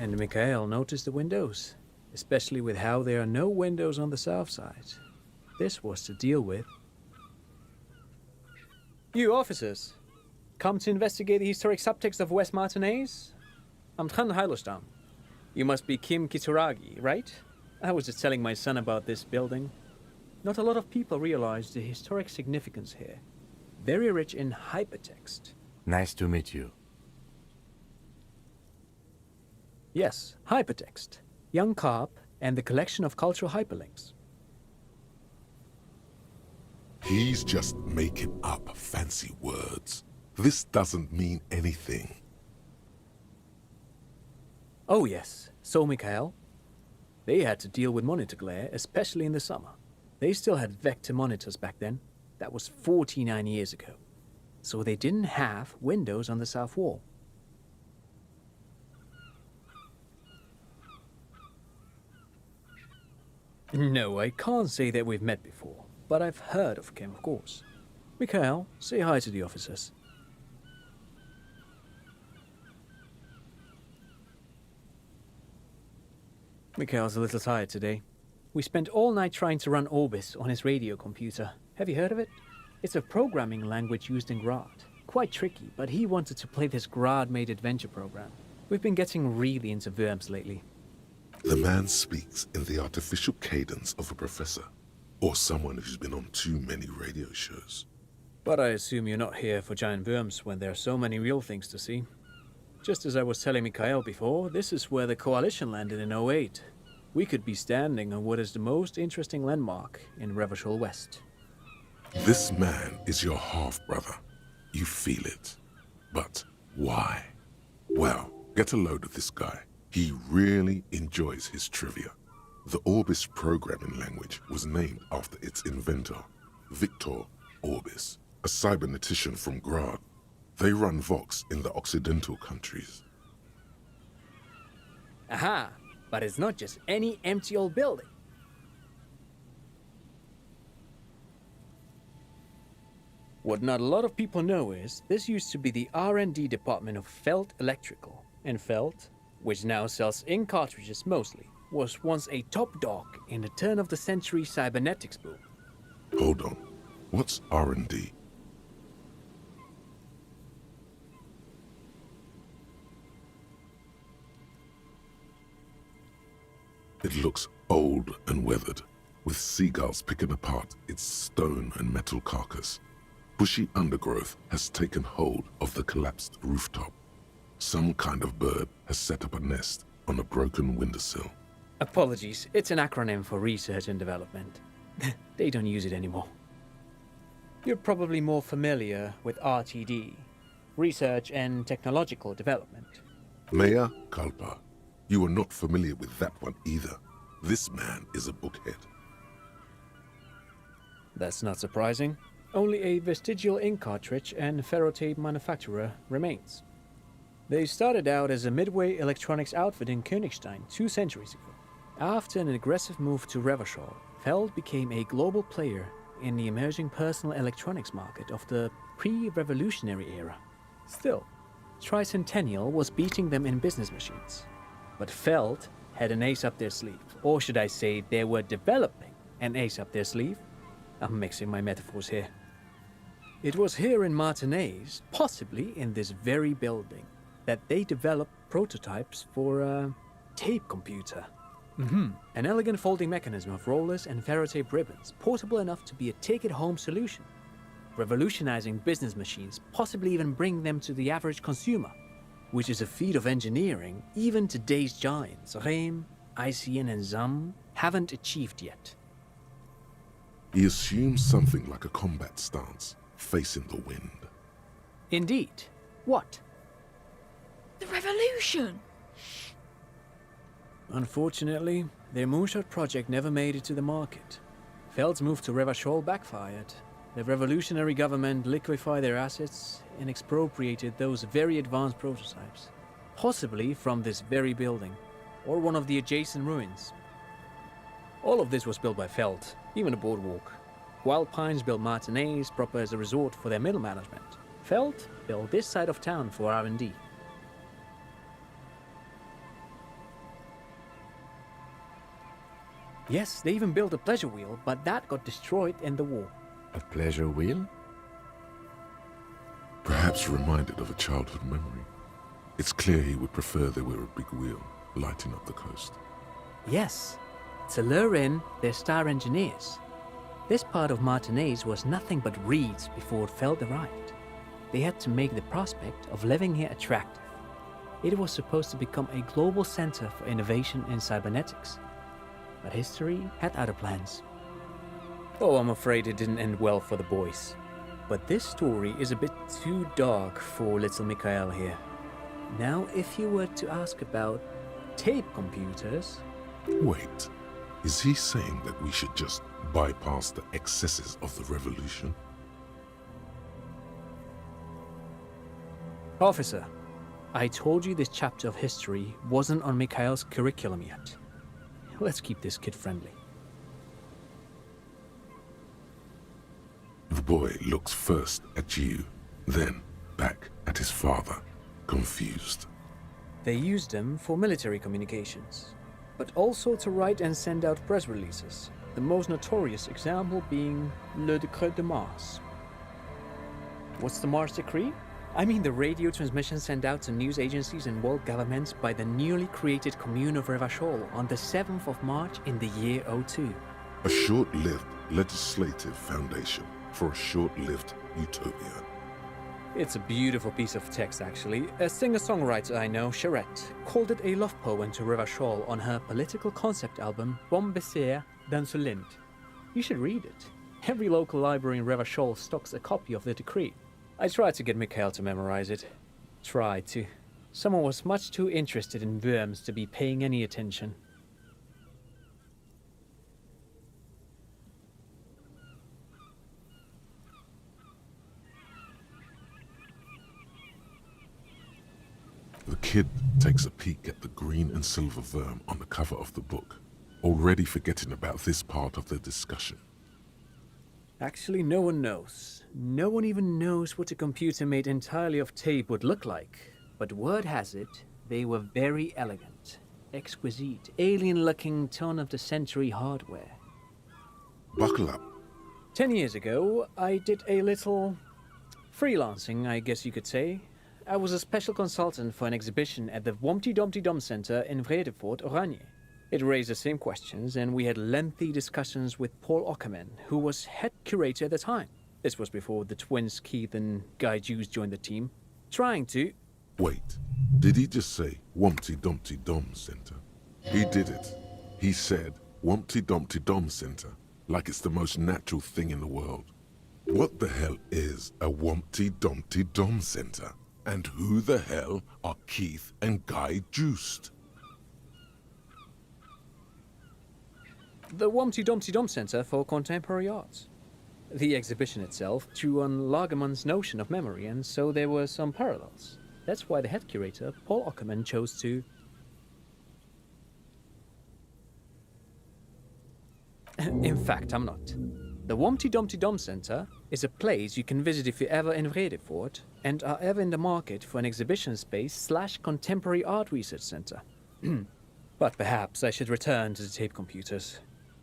And Mikhail noticed the windows, especially with how there are no windows on the south side. This was to deal with. You officers, come to investigate the historic subtext of West Martinez? I'm Tran Heilostam. You must be Kim Kitsuragi, right? I was just telling my son about this building. Not a lot of people realize the historic significance here. Very rich in hypertext. Nice to meet you. Yes, hypertext. Young Carp and the collection of cultural hyperlinks. He's just making up fancy words. This doesn't mean anything. Oh yes, so Mikhail. They had to deal with monitor glare, especially in the summer. They still had vector monitors back then. That was 49 years ago. so they didn't have windows on the south wall. No, I can't say that we've met before, but I've heard of Kim, of course. Mikhail, say hi to the officers. Mikhail's a little tired today. We spent all night trying to run Orbis on his radio computer. Have you heard of it? It's a programming language used in Grad. Quite tricky, but he wanted to play this Grad-made adventure program. We've been getting really into Worms lately. The man speaks in the artificial cadence of a professor, or someone who's been on too many radio shows. But I assume you're not here for giant worms when there are so many real things to see. Just as I was telling Mikhail before, this is where the Coalition landed in '08. We could be standing on what is the most interesting landmark in Revachol West. This man is your half-brother. You feel it. But why? Well, get a load of this guy. He really enjoys his trivia. The Orbis programming language was named after its inventor, Victor Orbis, a cybernetician from Grad. They run Vox in the Occidental countries. Aha! But it's not just any empty old building. What not a lot of people know is, this used to be the R&D department of Feld Electrical. And Feld, which now sells ink cartridges mostly, was once a top dog in the turn-of-the-century cybernetics boom. Hold on. What's R&D? It looks old and weathered, with seagulls picking apart its stone and metal carcass. Bushy undergrowth has taken hold of the collapsed rooftop. Some kind of bird has set up a nest on a broken windowsill. Apologies, it's an acronym for research and development. They don't use it anymore. You're probably more familiar with RTD, Research and Technological Development. Mea culpa. You are not familiar with that one either. This man is a bookhead. That's not surprising. Only a vestigial ink cartridge and ferrotape manufacturer remains. They started out as a midway electronics outfit in Königstein 2 centuries ago. After an aggressive move to Revachol, Feld became a global player in the emerging personal electronics market of the pre-revolutionary era. Still, Tricentennial was beating them in business machines. But Feld had an ace up their sleeve. Or should I say, they were developing an ace up their sleeve? I'm mixing my metaphors here. It was here in Martinez, possibly in this very building, that they developed prototypes for a tape computer. An elegant folding mechanism of rollers and ferrotape ribbons, portable enough to be a take-it-home solution. Revolutionizing business machines, possibly even bring them to the average consumer, which is a feat of engineering even today's giants, Rehm, ICN and ZAM, haven't achieved yet. He assumes something like a combat stance, facing the wind. Indeed. What? The revolution! Unfortunately, their moonshot project never made it to the market. Feld's move to Revachol backfired. The revolutionary government liquefied their assets and expropriated those very advanced prototypes. Possibly from this very building, or one of the adjacent ruins. All of this was built by Feld, even the boardwalk. Wild Pines built Martinez proper as a resort for their middle management. Feld built this side of town for R&D. Yes, they even built a pleasure wheel, but that got destroyed in the war. A pleasure wheel? Perhaps reminded of a childhood memory. It's clear he would prefer there were a big wheel lighting up the coast. Yes, to lure in their star engineers. This part of Martinez was nothing but reeds before Feld arrived. They had to make the prospect of living here attractive. It was supposed to become a global center for innovation in cybernetics. But history had other plans. Oh, I'm afraid it didn't end well for the boys. But this story is a bit too dark for little Mikhail here. Now, if you were to ask about tape computers... Wait, is he saying that we should just bypass the excesses of the revolution? Officer, I told you this chapter of history wasn't on Mikhail's curriculum yet. Let's keep this kid friendly. The boy looks first at you, then back at his father, confused. They used them for military communications, but also to write and send out press releases, the most notorious example being Le Décret de Mars. What's the Mars Decree? I mean the radio transmission sent out to news agencies and world governments by the newly created commune of Revachol on the 7th of March in the year 02. A short-lived legislative foundation for a short-lived utopia. It's a beautiful piece of text, actually. A singer-songwriter I know, Charette, called it a love poem to Revachol on her political concept album, Bombessier dans ce Lind. You should read it. Every local library in Revachol stocks a copy of the decree. I tried to get Mikhail to memorize it. Tried to. Someone was much too interested in worms to be paying any attention. The kid takes a peek at the green and silver worm on the cover of the book, already forgetting about this part of the discussion. Actually, no one knows. No one even knows what a computer made entirely of tape would look like. But word has it, they were very elegant, exquisite, alien-looking turn-of-the-century hardware. Buckle up. 10 years ago, I did a little freelancing, I guess you could say. I was a special consultant for an exhibition at the Womty Dumpty Dum Center in Vredefort, Oranje. It raised the same questions, and we had lengthy discussions with Paul Ockerman, who was head curator at the time. This was before the twins Keith and Guy Jews joined the team, trying to... Wait, did he just say Wumpty Dumpty Dum Center? He did it. He said Wumpty Dumpty Dum Center, like it's the most natural thing in the world. What the hell is a Wumpty Dumpty Dum Center? And who the hell are Keith and Guy Juiced? The Womty Dumpty Dum Center for Contemporary Arts. The exhibition itself drew on Lagerman's notion of memory, and so there were some parallels. That's why the head curator, Paul Ockerman, chose to... In fact, I'm not. The Womty Dumpty Dum Center is a place you can visit if you're ever in Vredefort and are ever in the market for an exhibition space / contemporary art research center. But perhaps I should return to the tape computers.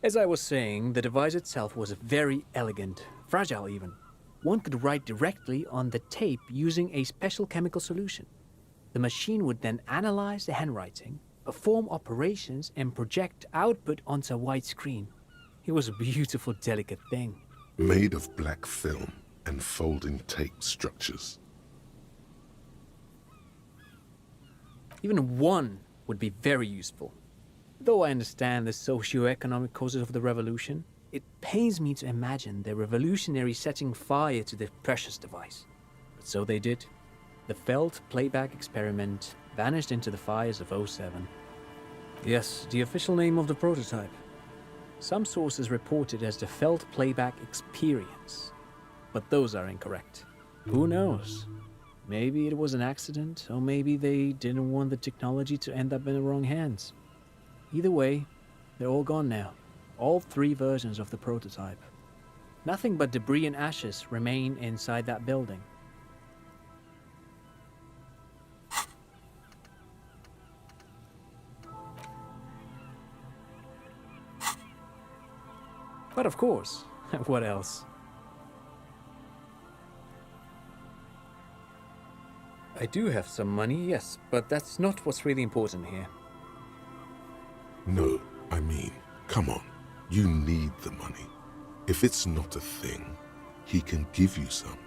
As I was saying, the device itself was very elegant, fragile even. One could write directly on the tape using a special chemical solution. The machine would then analyze the handwriting, perform operations, and project output onto a white screen. It was a beautiful, delicate thing. Made of black film and folding tape structures. Even one would be very useful. Though I understand the socio-economic causes of the revolution, it pains me to imagine the revolutionaries setting fire to the precious device. But so they did. The Feld playback experiment vanished into the fires of '07. Yes, the official name of the prototype. Some sources report it as the Feld Playback Experience, but those are incorrect. Who knows? Maybe it was an accident, or maybe they didn't want the technology to end up in the wrong hands. Either way, they're all gone now. All 3 versions of the prototype. Nothing but debris and ashes remain inside that building. But of course, what else? I do have some money, yes, but that's not what's really important here. No, I mean, come on. You need the money. If it's not a thing, he can give you some.